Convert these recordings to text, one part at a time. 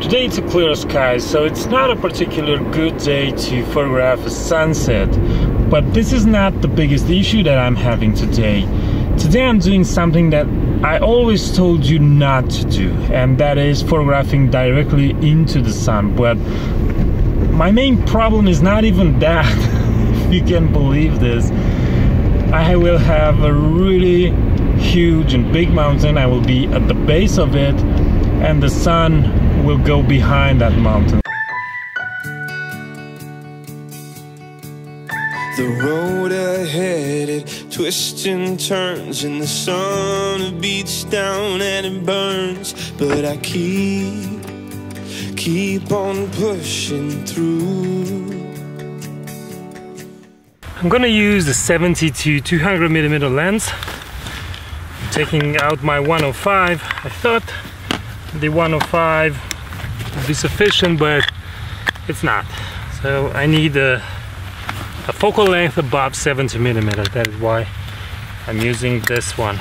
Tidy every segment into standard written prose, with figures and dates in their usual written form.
Today it's a clear sky, so it's not a particular good day to photograph a sunset. But this is not the biggest issue that I'm having today. Today I'm doing something that I always told you not to do, and that is photographing directly into the sun. But my main problem is not even that, if you can believe this. I will have a really huge and big mountain. I will be at the base of it, and the sun will go behind that mountain. The road ahead, it twists and turns, and the sun beats down and it burns. But I keep on pushing through. I'm gonna use the 70 to 200mm lens. Taking out my 105. I thought the 105 would be sufficient, but it's not. So I need a focal length above 70mm. That is why I'm using this one.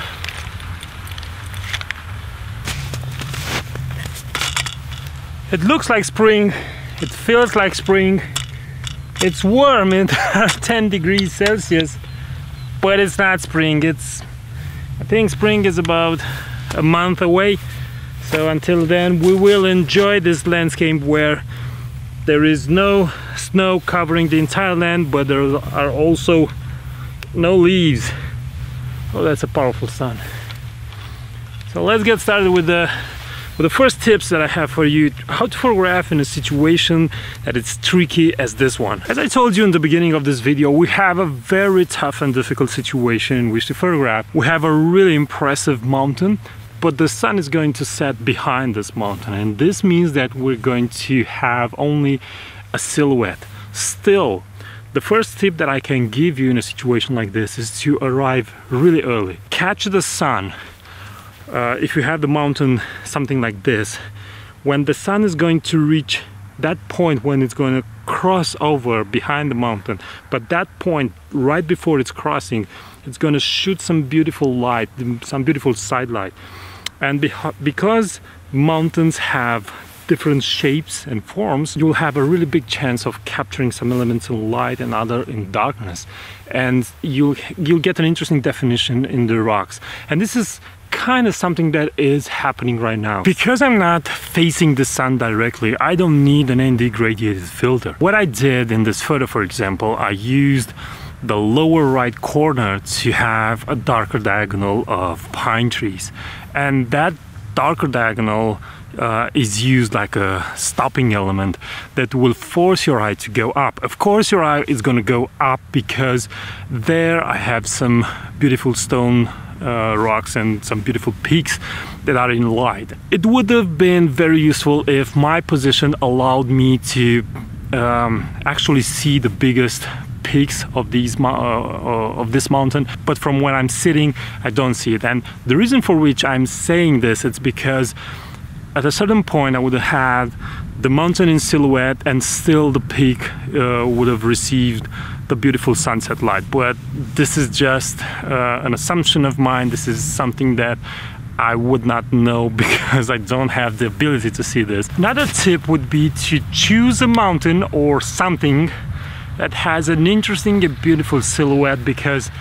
It looks like spring, it feels like spring, it's warm at 10 degrees Celsius, but it's not spring. I think spring is about a month away. So until then we will enjoy this landscape where there is no snow covering the entire land, but there are also no leaves. Oh, that's a powerful sun. So let's get started with the first tips that I have for you, how to photograph in a situation that is tricky as this one. As I told you in the beginning of this video, we have a very tough and difficult situation in which to photograph. We have a really impressive mountain, but the sun is going to set behind this mountain, and this means that we're going to have only a silhouette. Still, the first tip that I can give you in a situation like this is to arrive really early. Catch the sun. If you have the mountain something like this, when the sun is going to reach that point when it's going to cross over behind the mountain, but that point right before it's crossing, it's going to shoot some beautiful light, some beautiful side light. And because mountains have different shapes and forms, you'll have a really big chance of capturing some elements in light and other in darkness, and you'll get an interesting definition in the rocks. And this is kind of something that is happening right now. Because I'm not facing the sun directly, I don't need an ND gradient filter. What I did in this photo, for example, I used the lower right corner to have a darker diagonal of pine trees, and that darker diagonal is used like a stopping element that will force your eye to go up. Of course your eye is going to go up because there I have some beautiful stone rocks and some beautiful peaks that are in light. It would have been very useful if my position allowed me to actually see the biggest peaks of this mountain, but from where I'm sitting I don't see it. And the reason for which I'm saying this, it's because at a certain point I would have had the mountain in silhouette and still the peak would have received the beautiful sunset light. But this is just an assumption of mine. This is something that I would not know because I don't have the ability to see this. Another tip would be to choose a mountain or something that has an interesting and beautiful silhouette, because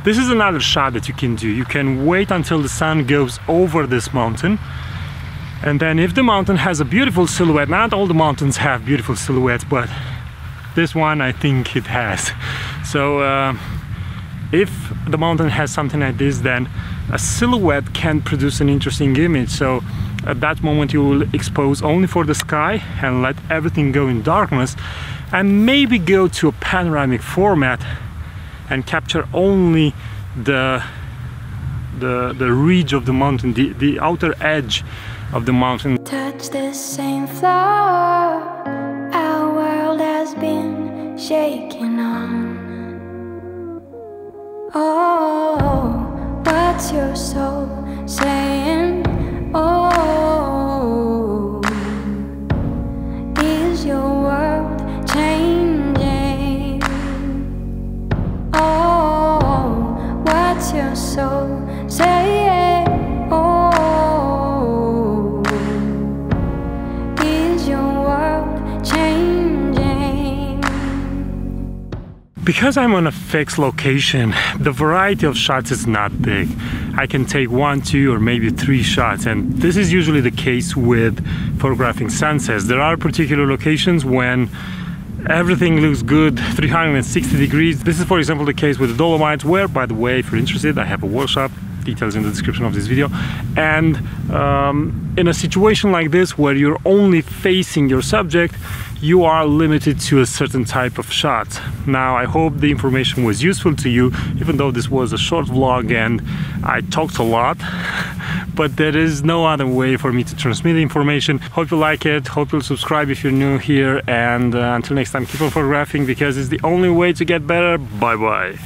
this is another shot that you can do. You can wait until the sun goes over this mountain, and then if the mountain has a beautiful silhouette, not all the mountains have beautiful silhouettes, but this one I think it has. So if the mountain has something like this, then a silhouette can produce an interesting image. So at that moment you will expose only for the sky and let everything go in darkness, and maybe go to a panoramic format and capture only the ridge of the mountain, the outer edge of the mountain. Touch the same floor our world has been shaking on. Oh, what's your soul saying? Oh, is your world changing? Oh, what's your soul saying? Oh, is Because I'm on a fixed location, the variety of shots is not big. I can take 1, 2, or maybe 3 shots, and this is usually the case with photographing sunsets. There are particular locations when everything looks good, 360 degrees. This is, for example, the case with the Dolomites, where, by the way, if you're interested, I have a workshop, details in the description of this video. And in a situation like this, where you're only facing your subject, you are limited to a certain type of shot. Now, I hope the information was useful to you, even though this was a short vlog and I talked a lot, but there is no other way for me to transmit the information. Hope you like it, hope you'll subscribe if you're new here, and until next time, keep on photographing because it's the only way to get better. Bye bye.